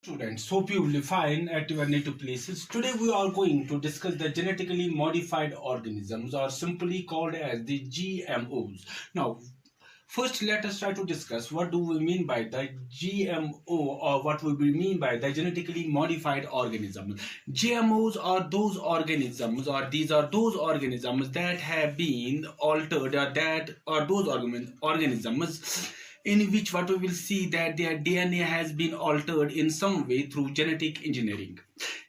Students, hope you will be fine at your native places. Today we are going to discuss the genetically modified organisms, or simply called as the GMOs. Now, first let us try to discuss what do we mean by the GMO, or what we mean by the genetically modified organism. GMOs are those organisms, or these are those organisms that have been altered, or that are those organisms in which what we will see that their DNA has been altered in some way through genetic engineering.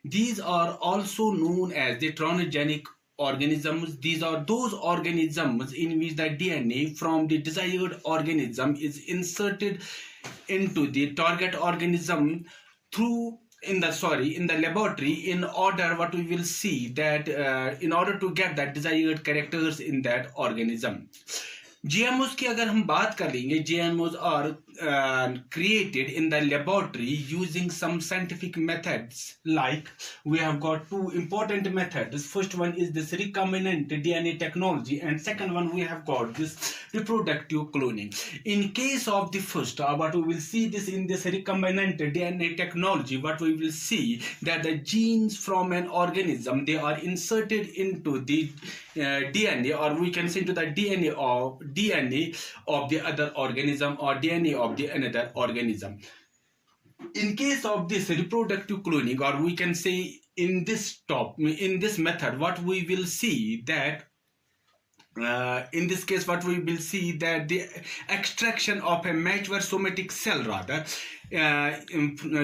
These are also known as the transgenic organisms. These are those organisms in which the DNA from the desired organism is inserted into the target organism through in the laboratory, in order what we will see that in order to get that desired characters in that organism. GMOs की अगर हम बात कर लेंगे, GMOs are created in the laboratory using some scientific methods. Like, we have got two important methods. First one is this recombinant DNA technology, and second one we have got this reproductive cloning. In case of the first, what we will see this in this recombinant DNA technology, what we will see that the genes from an organism, they are inserted into the DNA, or we can say into the DNA of the other organism, or DNA of the another organism. In case of this reproductive cloning, or we can say in this method, what we will see that in this case what we will see that the extraction of a mature somatic cell,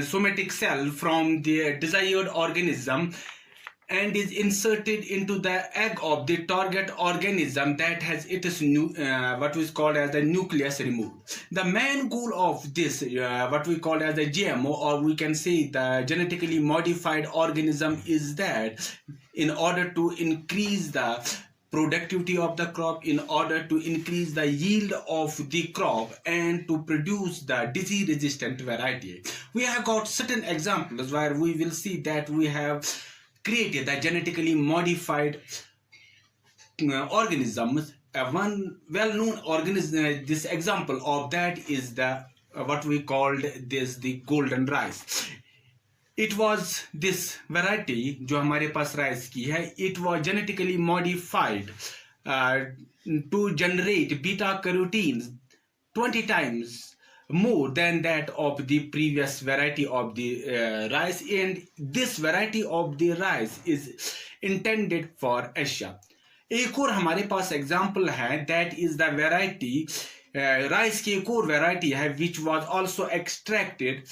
somatic cell from the desired organism, and is inserted into the egg of the target organism that has its what is called as the nucleus removed. The main goal of this what we call as the GMO, or we can say the genetically modified organism, is that in order to increase the productivity of the crop, in order to increase the yield of the crop, and to produce the disease resistant variety. We have got certain examples where we will see that we have created the genetically modified organisms. One well-known organism, this example of that is the what we called this the golden rice. It was this variety जो हमारे पास rice की है, it was genetically modified to generate beta carotenes 20 times more than that of the previous variety of the rice, and this variety of the rice is intended for Asia. एक और हमारे पास example है, that is the variety rice की एक और variety है which was also extracted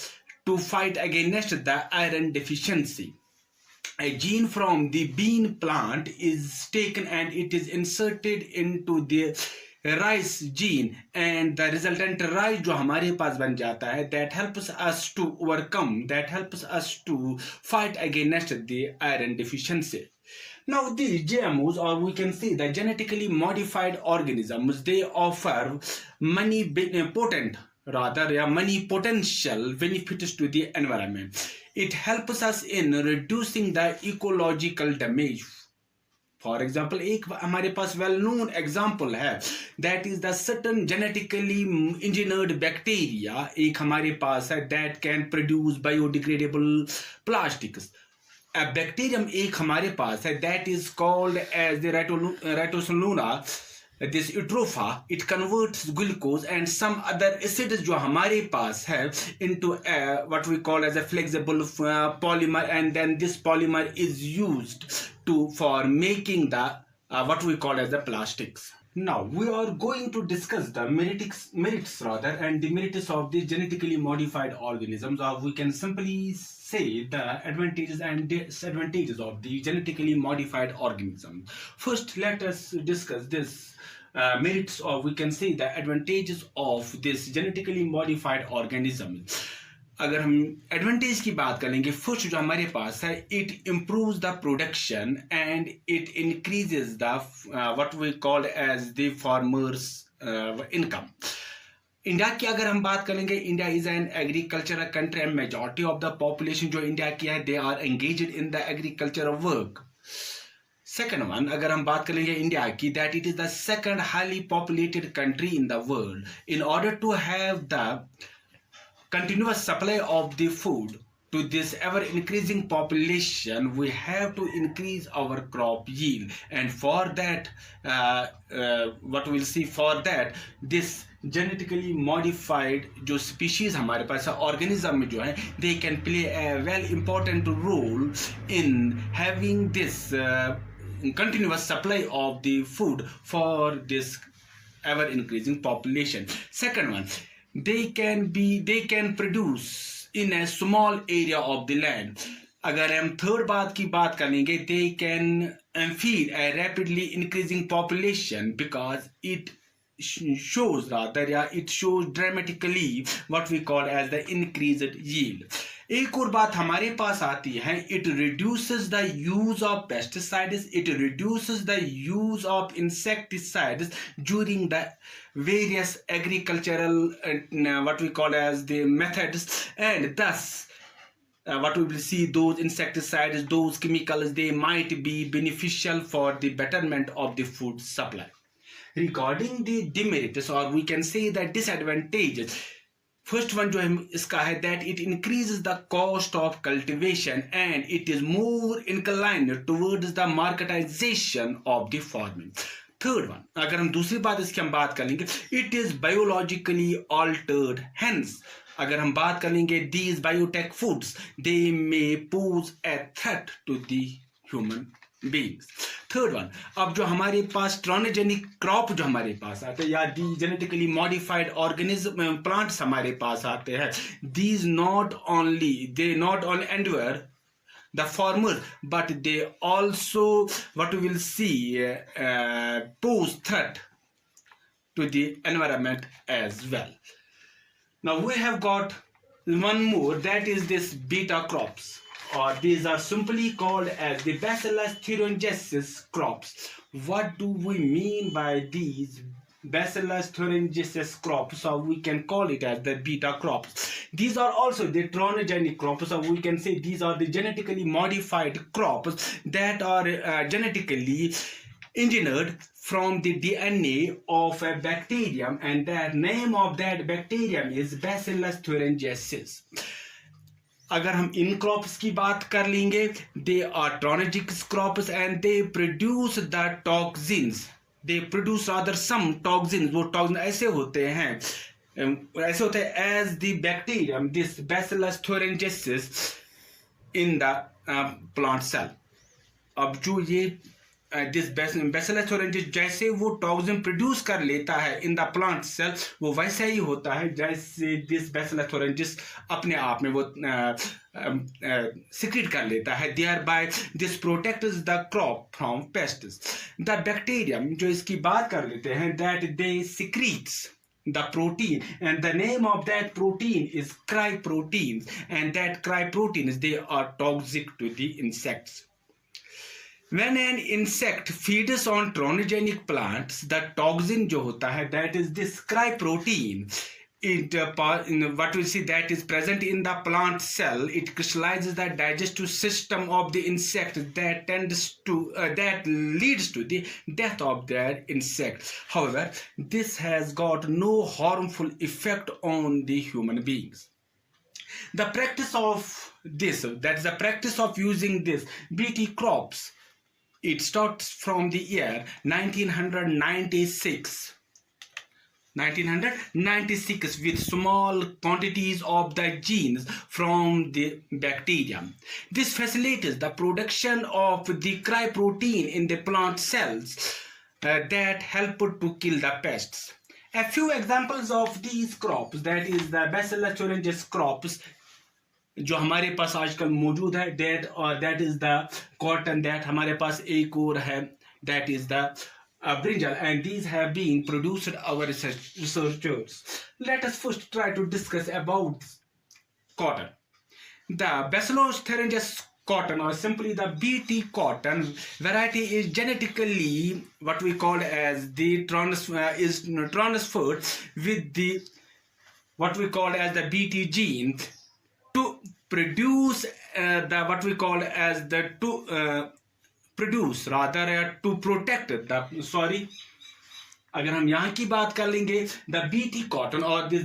to fight against the iron deficiency. A gene from the bean plant is taken and it is inserted into the rice gene, and the resultant rice जो हमारे पास बन जाता है, that helps us to overcome, that helps us to fight against the iron deficiency. Now these GMOs, or we can say the genetically modified organisms, they offer many potential benefits to the environment. It helps us in reducing the ecological damage. For example, एक हमारे पास well known example है, that is the certain genetically engineered bacteria एक हमारे पास है that can produce biodegradable plastics. A bacterium एक हमारे पास है that is called as the Rhizostomia, this eutropha. It converts glucose and some other acids जो हमारे पास है into what we call as a flexible polymer, and then this polymer is used for making the what we call as the plastics. Now we are going to discuss the merits and demerits of the genetically modified organisms, or we can simply say the advantages and disadvantages of the genetically modified organism. First, let us discuss this merits, or we can say the advantages of this genetically modified organism. अगर हम advantage की बात करेंगे, first जो हमारे पास है, it improves the production and it increases the what we call as the farmers income. India की अगर हम बात करेंगे, India is an agricultural country and majority of the population जो इंडिया की है, they are engaged in the agricultural work. Second one, अगर हम बात करेंगे इंडिया की, that it is the second highly populated country in the world. In order to have the continuous supply of the food, to this ever increasing population, we have to increase our crop yield, and for that what we'll see, for that this genetically modified जो species हमारे पास organism में जो है, they can play a well important role in having this continuous supply of the food for this ever increasing population. Second one, they can produce in a small area of the land. अगर हम third बात की बात करेंगे, they can feed a rapidly increasing population because it shows dramatically what we call as the increased yield. एक और बात हमारे पास आती है, it reduces the use of pesticides, it reduces the use of insecticides during the various agricultural what we call as the methods, and thus what we will see, those insecticides, those chemicals, they might be beneficial for the betterment of the food supply. Regarding the demerits, or we can say the disadvantages, first one जो है इसका है that it increases the cost of cultivation and it is more inclined towards the marketization of the farming. Third one, अगर हम दूसरी बात इसकी हम बात करेंगे, it is biologically altered. Hence, अगर हम बात करेंगे these biotech foods, they may pose a threat to the human beings. Third one, अब जो हमारे पास ट्रांसजेनिक क्रॉप जो हमारे पास आते हैं या जेनेटिकली मॉडिफाइड ऑर्गेनिज्म प्लांट्स हमारे पास आते हैं, these not only endure the farmer, but they also what we will see pose threat to the environment as well. Now we have got one more, that is this beta crops, or these are simply called as the Bacillus thuringiensis crops. What do we mean by these Bacillus thuringiensis crops, or we can call it as the beta crops? These are also the transgenic crops, or we can say these are the genetically modified crops that are genetically engineered from the DNA of a bacterium, and the name of that bacterium is Bacillus thuringiensis. अगर हम इन crops की बात कर लेंगे, they are transgenic crops and they produce the toxins. They produce rather some toxins. वो toxin ऐसे होते हैं as the bacterium, this Bacillus thuringiensis in the plant cell. अब जो ये this Bacillus thuringiensis जैसे वो टॉक्सिन प्रोड्यूस कर लेता है इन द प्लांट सेल, वो वैसा ही होता है जैसे दिस Bacillus thuringiensis अपने आप में वो सिक्रीट कर लेता है. Thereby this protects the crop from pests. The bacterium जो इसकी बात कर लेते हैं, that they secretes the protein, and the name of that protein is cryproteins, and that cryproteins, they are toxic to the insects. When an insect feeds on transgenic plants, the toxin जो होता है, that is this cryprotein, what we see that is present in the plant cell, it crystallizes the digestive system of the insect that leads to the death of that insect. However, this has got no harmful effect on the human beings. The practice of this, that is the practice of using this BT crops, it starts from the year 1996 with small quantities of the genes from the bacterium. This facilitates the production of the cryprotein in the plant cells that help to kill the pests. A few examples of these crops, that is the Bacillus thuringiensis crops जो हमारे पास आजकल मौजूद है, that is the cotton, that हमारे पास एक और है, that is the brinjal, and these have been produced our researchers. Let us first try to discuss about cotton. The Bacillus thuringiensis cotton, or simply the BT cotton variety, is genetically what we call as the transferred with the what we call as the BT gene to produce the what we call as the to protect the अगर हम यहाँ की बात कर लेंगे, the BT cotton और this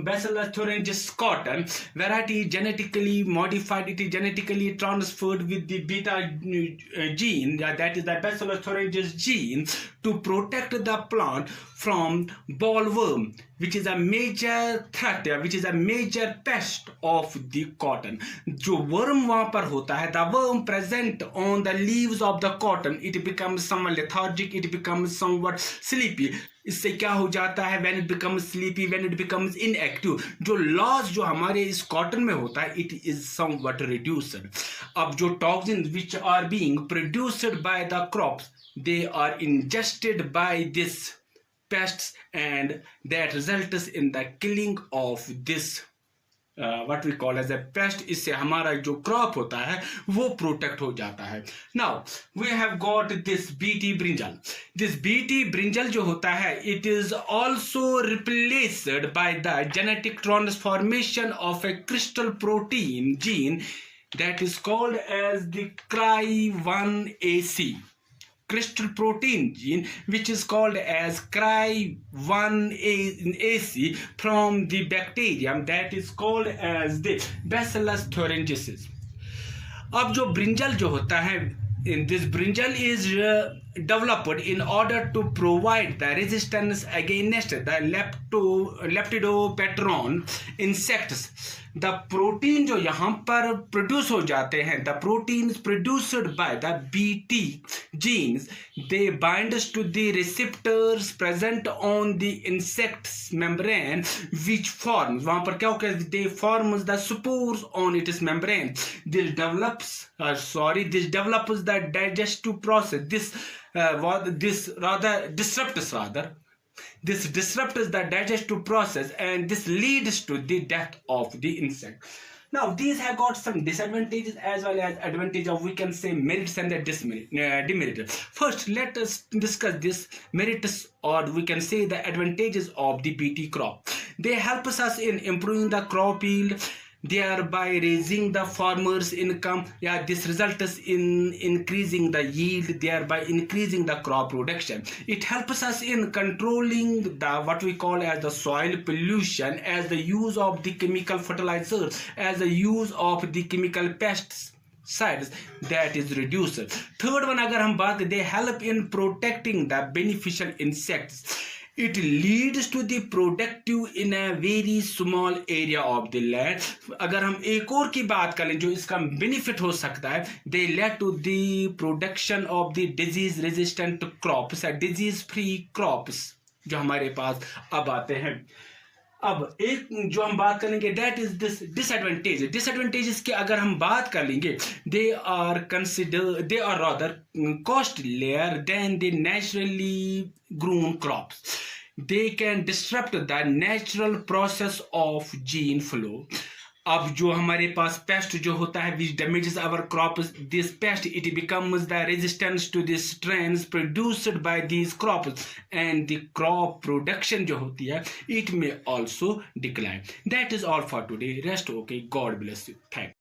Bacillus thuringiensis cotton variety genetically modified, it is genetically transferred with the beta gene, that is the Bacillus thuringiensis gene, to protect the plant from bollworm, which is a major threat, which is a major pest of the cotton. जो worm वहाँ पर होता है, the worm present on the leaves of the cotton, it becomes somewhat lethargic, it becomes somewhat sleepy. इससे क्या हो जाता है, when it becomes sleepy, when it becomes inactive, जो लॉस जो हमारे इस कॉटन में होता है, it is somewhat reduced. अब जो toxins which are being produced by the crops, they are ingested by this pests, and that results in the killing of this what we call as a pest. इससे हमारा जो crop होता है वो protect हो जाता है. Now we have got this BT brinjal. This BT brinjal जो होता है, it is also replaced by the genetic transformation of a crystal protein gene that is called as the Cry1AC. Crystal protein gene, which is called as Cry1AC from the bacterium that is called as the Bacillus thuringiensis. अब जो brinjal जो होता है, this brinjal is developed in order to provide the resistance against the lepidopteran insects. The protein जो यहाँ पर produce हो जाते हैं, the proteins produced by the BT genes, they binds to the receptors present on the insect's membrane, which forms, वहाँ पर क्या होगा, they forms the spores on its membrane. This develops the digestive process. This disrupts the digestive process, and this leads to the death of the insect. Now these have got some disadvantages as well as advantage, of we can say merits and the demerits. First, let us discuss this merits, or we can say the advantages of the BT crop. They help us in improving the crop yield, thereby raising the farmer's income. Yeah, this results in increasing the yield, thereby increasing the crop production. It helps us in controlling the what we call as the soil pollution, as the use of the chemical fertilizers, as the use of the chemical pesticides, that is reduced. Third one, अगर हम बात, they help in protecting the beneficial insects. It leads to the productive in a very small area of the land. अगर हम एक और की बात करें जो इसका बेनिफिट हो सकता है, they lead to the production of the disease resistant crops, disease free crops जो हमारे पास अब आते हैं. अब एक जो हम बात करेंगे, that is this disadvantages की अगर हम बात कर लेंगे, they are rather costlier than the naturally grown crops. They can disrupt the natural process of gene flow. अब जो हमारे पास पेस्ट जो होता है, which damages our crops, this pest, it becomes the resistance to the strains produced by these crops, and the crop production जो होती है, it may also decline. That is all for today. Rest okay. God bless you. Thank you.